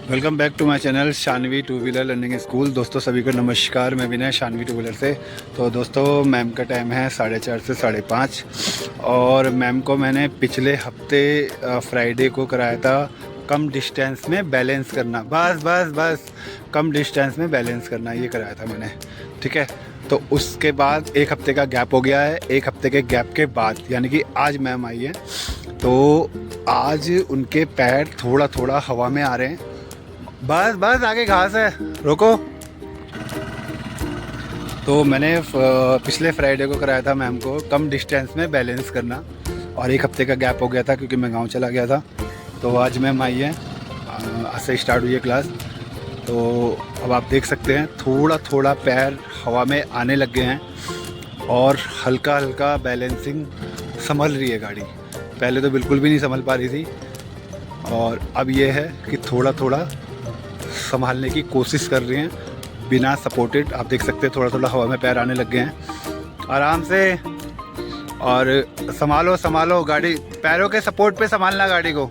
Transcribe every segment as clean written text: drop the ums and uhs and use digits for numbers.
Welcome back to my channel Shanvi two wheeler learning school. दोस्तों सभी को नमस्कार, मैं विनय शानवी टू व्हीलर से। तो दोस्तों मैम का टाइम है 4:30 से 5:30 और मैम को मैंने पिछले हफ्ते फ्राइडे को कराया था कम डिस्टेंस में बैलेंस करना। बस कम डिस्टेंस में बैलेंस करना, ये कराया था मैंने, ठीक है। तो उसके बाद एक हफ्ते का गैप हो गया है। एक हफ्ते के गैप के बाद यानी कि आज मैम आई है, तो आज उनके पैर थोड़ा थोड़ा हवा में आ रहे हैं। बस आगे घास है, रोको। तो मैंने पिछले फ्राइडे को कराया था मैम को कम डिस्टेंस में बैलेंस करना, और एक हफ्ते का गैप हो गया था क्योंकि मैं गांव चला गया था। तो आज मैम आई है, आज से स्टार्ट हुई है क्लास। तो अब आप देख सकते हैं थोड़ा थोड़ा पैर हवा में आने लग गए हैं और हल्का हल्का बैलेंसिंग संभल रही है गाड़ी। पहले तो बिल्कुल भी नहीं संभल पा रही थी, और अब ये है कि थोड़ा थोड़ा संभालने की कोशिश कर रही हैं बिना सपोर्टेड। आप देख सकते हैं थोड़ा थोड़ा हवा में पैर आने लग गए हैं। आराम से, और संभालो गाड़ी, पैरों के सपोर्ट पे संभालना गाड़ी को।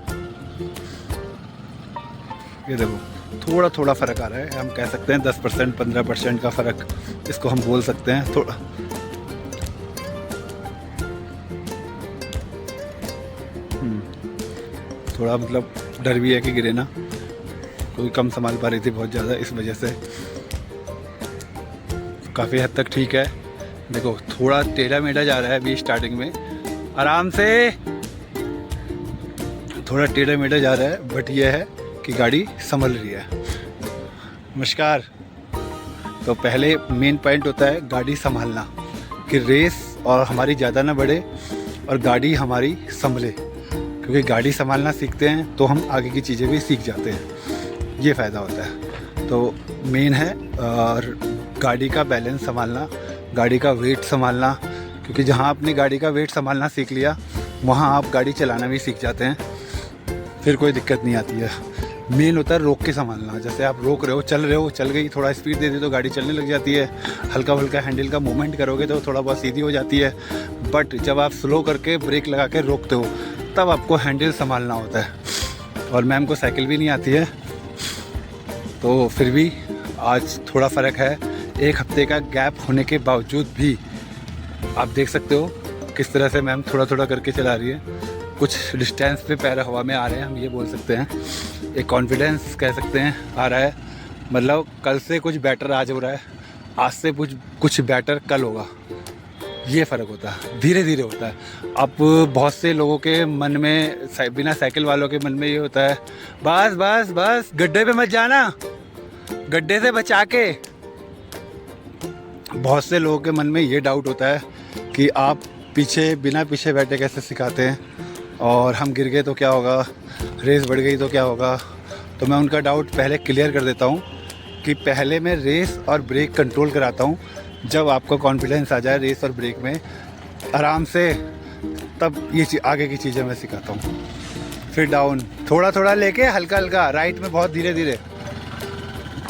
ये देखो थोड़ा थोड़ा फ़र्क आ रहा है, हम कह सकते हैं 10% 15% का फ़र्क इसको हम बोल सकते हैं। थोड़ा मतलब डर भी है कि गिरे ना, कोई कम संभाल पा रही थी बहुत ज़्यादा, इस वजह से काफ़ी हद तक ठीक है। देखो थोड़ा टेढ़ा मेढ़ा जा रहा है अभी स्टार्टिंग में, आराम से थोड़ा टेढ़ा मेढ़ा जा रहा है, बट ये है कि गाड़ी संभल रही है। नमस्कार। तो पहले मेन पॉइंट होता है गाड़ी संभालना, कि रेस और हमारी ज़्यादा ना बढ़े और गाड़ी हमारी संभले, क्योंकि गाड़ी संभालना सीखते हैं तो हम आगे की चीज़ें भी सीख जाते हैं, ये फ़ायदा होता है। तो मेन है और गाड़ी का बैलेंस संभालना, गाड़ी का वेट संभालना, क्योंकि जहाँ अपनी गाड़ी का वेट संभालना सीख लिया वहाँ आप गाड़ी चलाना भी सीख जाते हैं, फिर कोई दिक्कत नहीं आती है। मेन होता है रोक के संभालना। जैसे आप रोक रहे हो, चल गई, थोड़ा स्पीड दे दी तो गाड़ी चलने लग जाती है। हल्का फुल्का हैंडल का मूवमेंट करोगे तो थोड़ा बहुत सीधी हो जाती है, बट जब आप स्लो करके ब्रेक लगा के रोकते हो तब आपको हैंडल संभालना होता है। और मैम को साइकिल भी नहीं आती है, तो फिर भी आज थोड़ा फ़र्क है। एक हफ्ते का गैप होने के बावजूद भी आप देख सकते हो किस तरह से मैम थोड़ा थोड़ा करके चला रही है। कुछ डिस्टेंस पे पैर हवा में आ रहे हैं, हम ये बोल सकते हैं। एक कॉन्फिडेंस कह सकते हैं आ रहा है, मतलब कल से कुछ बेटर आज हो रहा है, आज से कुछ बेटर कल होगा। ये फ़र्क होता है, धीरे धीरे होता है। अब बहुत से लोगों के मन में, बिना साइकिल वालों के मन में ये होता है, बस गड्ढे पे मत जाना, गड्ढे से बचा के। बहुत से लोगों के मन में ये डाउट होता है कि आप बिना पीछे बैठे कैसे सिखाते हैं, और हम गिर गए तो क्या होगा, रेस बढ़ गई तो क्या होगा। तो मैं उनका डाउट पहले क्लियर कर देता हूँ कि पहले मैं रेस और ब्रेक कंट्रोल कराता हूँ। जब आपको कॉन्फिडेंस आ जाए रेस और ब्रेक में आराम से, तब ये आगे की चीज़ें मैं सिखाता हूँ। फिर डाउन थोड़ा थोड़ा लेके हल्का हल्का, राइट में बहुत धीरे धीरे,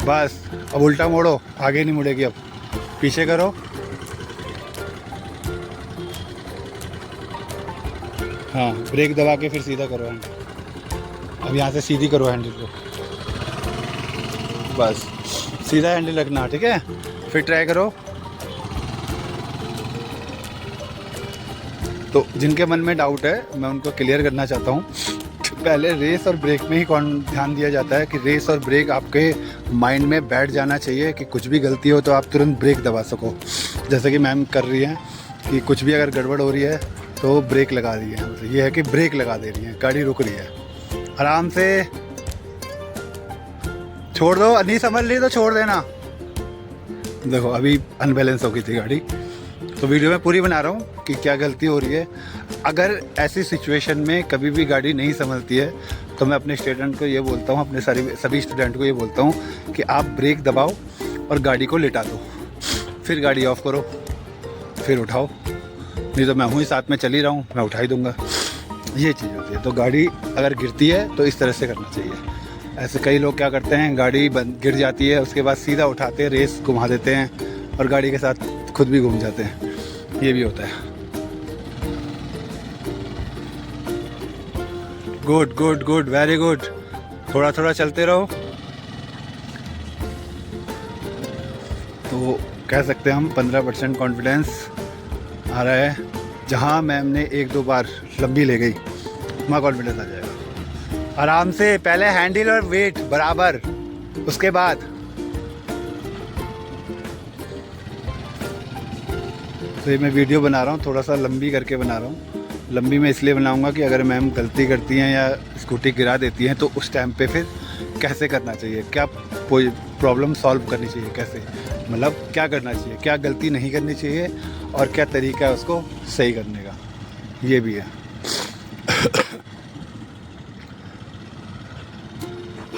बस। अब उल्टा मोड़ो, आगे नहीं मुड़ेगी, अब पीछे करो, हाँ ब्रेक दबा के फिर सीधा करो हैंडल। अब यहाँ से सीधी करो हैंडल को, बस सीधा हैंडल रखना, ठीक है। फिर ट्राई करो। तो जिनके मन में डाउट है मैं उनको क्लियर करना चाहता हूँ, पहले रेस और ब्रेक में ही ध्यान दिया जाता है कि रेस और ब्रेक आपके माइंड में बैठ जाना चाहिए कि कुछ भी गलती हो तो आप तुरंत ब्रेक दबा सको। जैसे कि मैम कर रही हैं कि कुछ भी अगर गड़बड़ हो रही है तो ब्रेक लगा दी है, मतलब ये है कि ब्रेक लगा दे रही है, गाड़ी रुक रही है। आराम से छोड़ दो, नहीं संभल रही तो छोड़ देना। देखो अभी अनबैलेंस हो गई थी गाड़ी, तो वीडियो में पूरी बना रहा हूँ कि क्या गलती हो रही है। अगर ऐसी सिचुएशन में कभी भी गाड़ी नहीं संभलती है तो मैं अपने स्टूडेंट को ये बोलता हूँ, अपने सभी स्टूडेंट को ये बोलता हूँ कि आप ब्रेक दबाओ और गाड़ी को लेटा दो, फिर गाड़ी ऑफ करो, फिर उठाओ। नहीं तो मैं हूँ ही साथ में चल ही रहा हूँ, मैं उठा ही दूँगा। ये चीज़ होती है। तो गाड़ी अगर गिरती है तो इस तरह से करना चाहिए। ऐसे कई लोग क्या करते हैं, गाड़ी गिर जाती है उसके बाद सीधा उठाते हैं, रेस घुमा देते हैं और गाड़ी के साथ खुद भी घूम जाते हैं, ये भी होता है। Good, very good. थोड़ा थोड़ा चलते रहो। तो कह सकते हैं हम 15% कॉन्फिडेंस आ रहा है। जहाँ मैम ने 1-2 बार लंबी ले गई वहाँ कॉन्फिडेंस आ जाएगा। आराम से पहले हैंडल और वेट बराबर, उसके बाद तो ये मैं वीडियो बना रहा हूँ, थोड़ा सा लंबी करके बना रहा हूँ। लंबी मैं इसलिए बनाऊँगा कि अगर मैम गलती करती हैं या स्कूटी गिरा देती हैं तो उस टाइम पे फिर कैसे करना चाहिए, क्या कोई प्रॉब्लम सॉल्व करनी चाहिए, कैसे मतलब क्या करना चाहिए, क्या गलती नहीं करनी चाहिए और क्या तरीका है उसको सही करने का, ये भी है।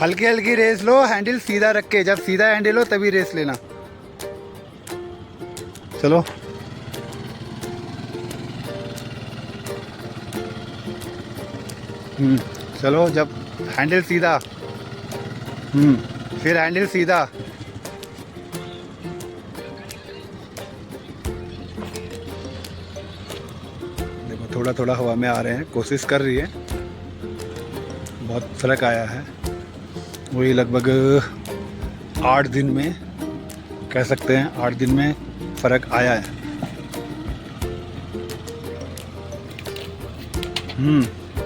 हल्की हल्की रेस लो, हैंडल सीधा रख के, जब सीधा हैंडल हो तभी रेस लेना। चलो चलो, जब हैंडल सीधा, फिर हैंडल सीधा, देखो थोड़ा थोड़ा हवा में आ रहे हैं, कोशिश कर रही है। बहुत फर्क आया है, वही लगभग 8 दिन में कह सकते हैं, 8 दिन में फ़र्क आया है।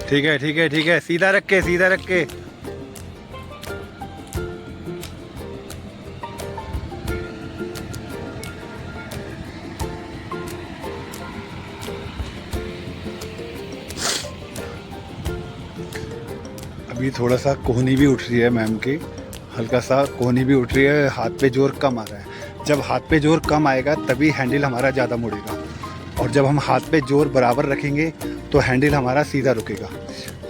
ठीक है ठीक है ठीक है, सीधा रख के, सीधा रख के। अभी थोड़ा सा कोहनी भी उठ रही है मैम की, हल्का सा कोहनी भी उठ रही है, हाथ पे जोर कम आ रहा है। जब हाथ पे जोर कम आएगा तभी हैंडल हमारा ज़्यादा मुड़ेगा, और जब हम हाथ पे जोर बराबर रखेंगे तो हैंडल हमारा सीधा रुकेगा,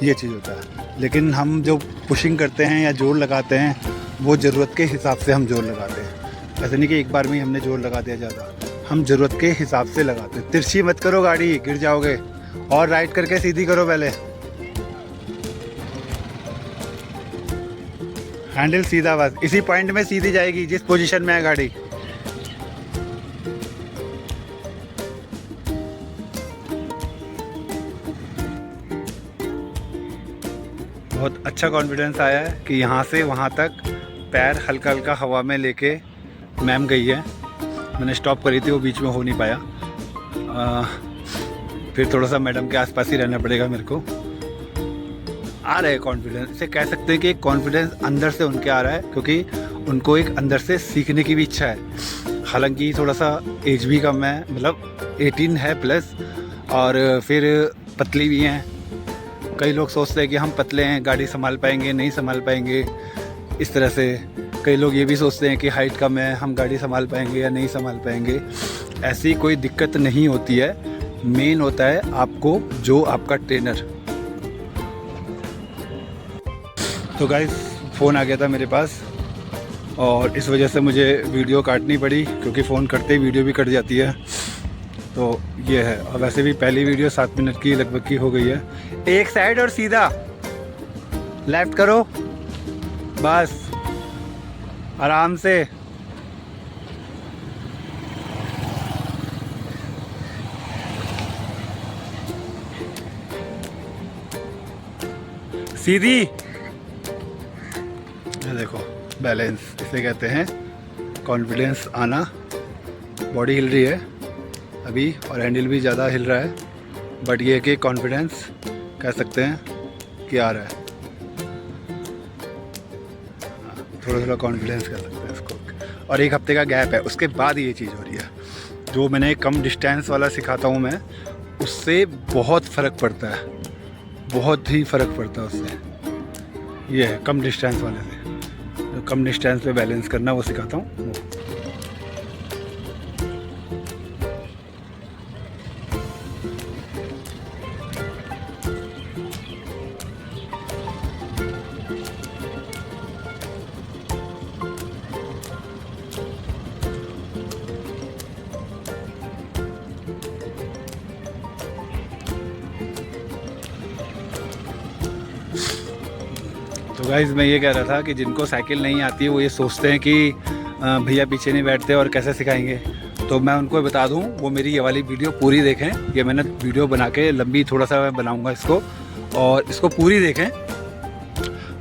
ये चीज़ होता है। लेकिन हम जो पुशिंग करते हैं या जोर लगाते हैं वो ज़रूरत के हिसाब से हम जोर लगाते हैं। ऐसे नहीं कि एक बार में ही हमने जोर लगा दिया ज़्यादा, हम ज़रूरत के हिसाब से लगाते हैं। तिरछी मत करो गाड़ी, गिर जाओगे। और राइट करके सीधी करो पहले, हैंडल सीधा, बस इसी पॉइंट में सीधी जाएगी जिस पोजीशन में है गाड़ी। बहुत अच्छा कॉन्फिडेंस आया है कि यहाँ से वहाँ तक पैर हल्का हल्का हवा में लेके मैम गई है। मैंने स्टॉप करी थी, वो बीच में हो नहीं पाया। फिर थोड़ा सा मैडम के आसपास ही रहना पड़ेगा मेरे को। आ रहा है कॉन्फिडेंस, इसे कह सकते हैं कि एक कॉन्फिडेंस अंदर से उनके आ रहा है, क्योंकि उनको एक अंदर से सीखने की भी इच्छा है। हालांकि थोड़ा सा एज भी कम है, मतलब 18 है प्लस, और फिर पतली भी हैं। कई लोग सोचते हैं कि हम पतले हैं, गाड़ी संभाल पाएंगे, नहीं संभाल पाएंगे, इस तरह से। कई लोग ये भी सोचते हैं कि हाइट कम है, हम गाड़ी संभाल पाएंगे या नहीं संभाल पाएंगे। ऐसी कोई दिक्कत नहीं होती है। मेन होता है आपको जो आपका ट्रेनर। तो गाइस, फ़ोन आ गया था मेरे पास और इस वजह से मुझे वीडियो काटनी पड़ी, क्योंकि फ़ोन करते ही वीडियो भी कट जाती है। तो ये है। और वैसे भी पहली वीडियो 7 मिनट की लगभग की हो गई है। एक साइड और सीधा लेफ्ट करो, बस आराम से। सीधी, देखो बैलेंस इसे कहते हैं, कॉन्फिडेंस आना। बॉडी हिल रही है अभी और हैंडल भी ज़्यादा हिल रहा है, बट ये कि कॉन्फिडेंस कह सकते हैं कि आ रहा है। थोड़ा थोड़ा कॉन्फिडेंस कह सकते हैं इसको। और 1 हफ्ते का गैप है, उसके बाद ये चीज़ हो रही है। जो मैंने कम डिस्टेंस वाला सिखाता हूँ मैं, उससे बहुत फ़र्क पड़ता है, बहुत ही फ़र्क पड़ता है उससे। ये है कम डिस्टेंस वाले से, जो कम डिस्टेंस पे बैलेंस करना वो सिखाता हूँ। तो गाइज़, मैं ये कह रहा था कि जिनको साइकिल नहीं आती वो ये सोचते हैं कि भैया पीछे नहीं बैठते और कैसे सिखाएंगे। तो मैं उनको बता दूं, वो मेरी ये वाली वीडियो पूरी देखें। ये मैंने वीडियो बना के लंबी थोड़ा सा मैं बनाऊंगा इसको, और इसको पूरी देखें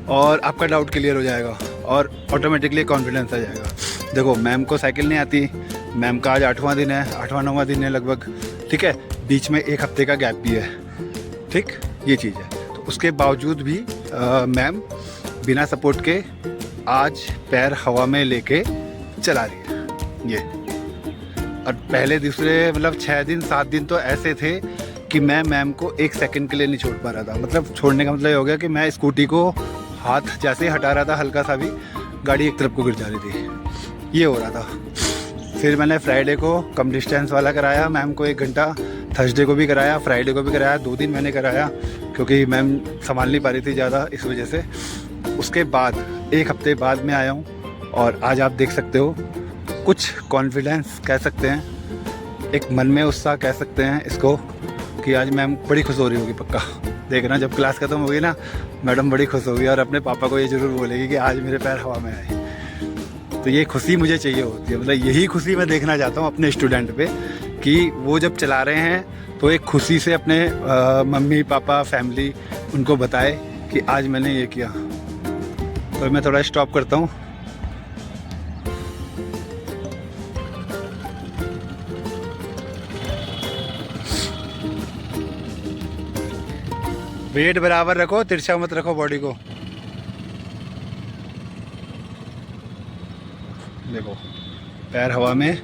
और आपका डाउट क्लियर हो जाएगा और ऑटोमेटिकली कॉन्फिडेंस आ जाएगा। देखो मैम को साइकिल नहीं आती, मैम का आज 8वां दिन है, 8वां-9वां दिन है लगभग, ठीक है, बीच में 1 हफ्ते का गैप भी है, ठीक, ये चीज़ है। तो उसके बावजूद भी मैम बिना सपोर्ट के आज पैर हवा में लेके चला रही है ये। और पहले दूसरे मतलब 6 दिन 7 दिन तो ऐसे थे कि मैं मैम को 1 सेकंड के लिए नहीं छोड़ पा रहा था। मतलब छोड़ने का मतलब ये हो गया कि मैं स्कूटी को हाथ जैसे ही हटा रहा था हल्का सा भी, गाड़ी एक तरफ को गिर जा रही थी, ये हो रहा था। फिर मैंने फ्राइडे को कम डिस्टेंस वाला कराया मैम को 1 घंटा, थर्सडे को भी कराया, फ्राइडे को भी कराया, 2 दिन मैंने कराया क्योंकि मैम संभाल नहीं पा रही थी ज़्यादा इस वजह से। उसके बाद 1 हफ्ते बाद मैं आया हूँ और आज आप देख सकते हो कुछ कॉन्फिडेंस कह सकते हैं, एक मन में उत्साह कह सकते हैं इसको, कि आज मैम बड़ी खुश हो रही होगी पक्का। देखना जब क्लास ख़त्म होगी ना, मैडम बड़ी खुश होगी और अपने पापा को ये ज़रूर बोलेगी कि आज मेरे पैर हवा में आए। तो ये खुशी मुझे चाहिए होती है, मतलब यही खुशी मैं देखना चाहता हूँ अपने स्टूडेंट पे, कि वो जब चला रहे हैं तो एक खुशी से अपने मम्मी पापा फैमिली उनको बताए कि आज मैंने ये किया। तो मैं थोड़ा स्टॉप करता हूँ। वेट बराबर रखो, तिरछा मत रखो बॉडी को। देखो पैर हवा में,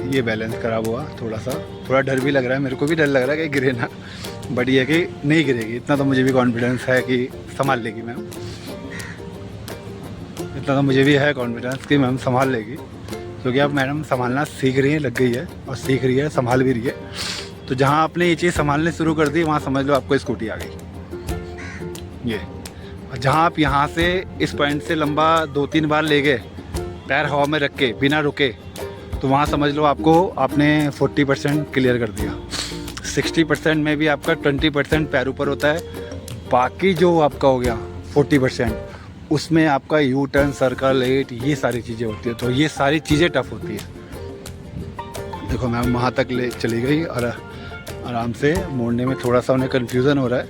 ये बैलेंस खराब हुआ थोड़ा डर भी लग रहा है, मेरे को भी डर लग रहा है कि गिरे ना, बट ये कि नहीं गिरेगी, इतना तो मुझे भी कॉन्फिडेंस है कि संभाल लेगी मैम, इतना तो मुझे भी है कॉन्फिडेंस कि मैम संभाल लेगी, क्योंकि अब मैडम संभालना सीख रही है, लग गई है और सीख रही है, संभाल भी रही है। तो जहाँ आपने ये चीज़ संभालने शुरू कर दी, वहाँ समझ लो आपको स्कूटी आ गई ये। और जहाँ आप यहाँ से इस पॉइंट से लंबा 2-3 बार ले गए पैर हवा में रख के बिना रुके, तो वहाँ समझ लो आपने 40% क्लियर कर दिया। 60% में भी आपका 20% पैर ऊपर होता है, बाकी जो आपका हो गया 40%, उसमें आपका यू टर्न, सर्कल, 8, ये सारी चीज़ें होती है। तो ये सारी चीज़ें टफ होती है। देखो मैम वहाँ तक ले चली गई और आराम से मोड़ने में थोड़ा सा उन्हें कन्फ्यूज़न हो रहा है,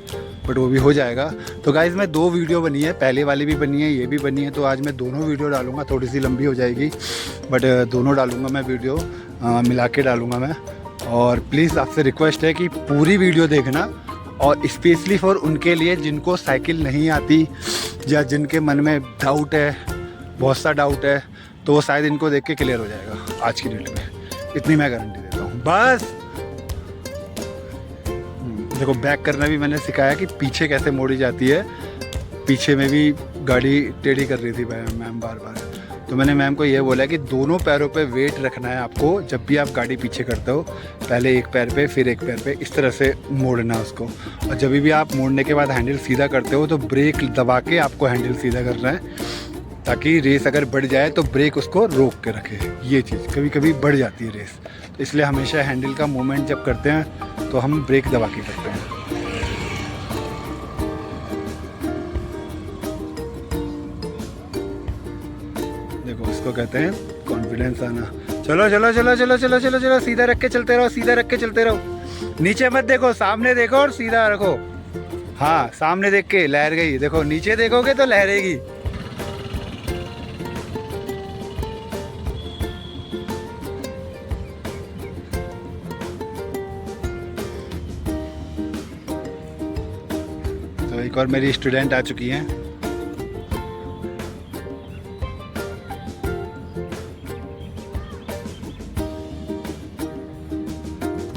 बट वो भी हो जाएगा। तो गाइज़ मैं 2 वीडियो बनी है, पहले वाली भी बनी है, ये भी बनी है, तो आज मैं दोनों वीडियो डालूंगा, थोड़ी सी लंबी हो जाएगी बट दोनों डालूंगा मैं वीडियो, मिला के डालूंगा मैं। और प्लीज़ आपसे रिक्वेस्ट है कि पूरी वीडियो देखना, और स्पेशली फॉर उनके लिए जिनको साइकिल नहीं आती या जिनके मन में डाउट है, बहुत सा डाउट है, तो वो शायद इनको देख के क्लियर हो जाएगा आज की डेट में, इतनी मैं गारंटी देता हूँ। बस देखो बैक करना भी मैंने सिखाया कि पीछे कैसे मोड़ी जाती है, पीछे में भी गाड़ी टेढ़ी कर रही थी मैम बार बार, तो मैंने मैम को ये बोला कि दोनों पैरों पे वेट रखना है आपको, जब भी आप गाड़ी पीछे करते हो, पहले एक पैर पे फिर एक पैर पे, इस तरह से मोड़ना उसको। और जब भी आप मोड़ने के बाद हैंडल सीधा करते हो तो ब्रेक दबा के आपको हैंडल सीधा करना है, ताकि रेस अगर बढ़ जाए तो ब्रेक उसको रोक के रखे। ये चीज़ कभी कभी बढ़ जाती है रेस, तो इसलिए हमेशा हैंडल का मूवमेंट जब करते हैं तो हम ब्रेक दबा के करते हैं। देखो इसको कहते हैं कॉन्फिडेंस आना। चलो चलो चलो चलो चलो चलो चलो, सीधा रख के चलते रहो, सीधा रख के चलते रहो, नीचे मत देखो, सामने देखो और सीधा रखो। हाँ सामने देख के लहर गई, देखो नीचे देखोगे तो लहरेगी। तो एक और मेरी स्टूडेंट आ चुकी हैं।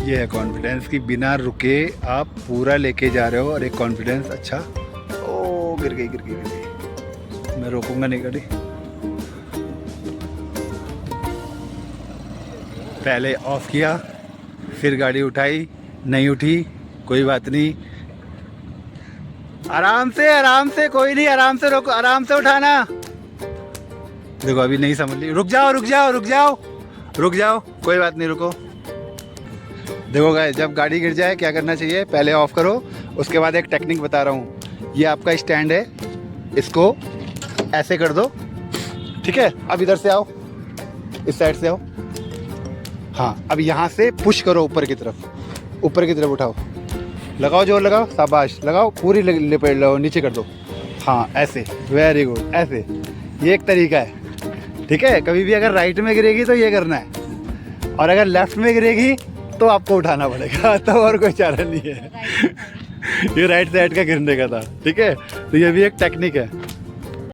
ये है कॉन्फिडेंस कि बिना रुके आप पूरा लेके जा रहे हो, और एक कॉन्फिडेंस अच्छा। ओ गिर गई गिर गई गिर गई, मैं रोकूंगा नहीं गाड़ी। पहले ऑफ किया, फिर गाड़ी उठाई, नहीं उठी, कोई बात नहीं, आराम से, कोई नहीं, आराम से रोको, आराम से उठाना। देखो अभी नहीं समझ ली, रुक जाओ रुक जाओ रुक जाओ रुक जाओ, कोई बात नहीं, रुको। देखो गाइस, जब गाड़ी गिर जाए क्या करना चाहिए, पहले ऑफ करो, उसके बाद एक टेक्निक बता रहा हूँ। ये आपका स्टैंड है, इसको ऐसे कर दो, ठीक है। अब इधर से आओ, इस साइड से आओ, हाँ अब यहाँ से पुश करो ऊपर की तरफ उठाओ, लगाओ जोर लगाओ, शाबाश, लगाओ पूरी लपेट लो, नीचे कर दो, हाँ ऐसे, वेरी गुड, ऐसे। ये एक तरीका है, ठीक है। कभी भी अगर राइट में गिरेगी तो ये करना है, और अगर लेफ्ट में गिरेगी तो आपको उठाना पड़ेगा, तो और कोई चारा नहीं है। ये राइट साइड का गिरने का था, ठीक है। तो ये भी एक टेक्निक है।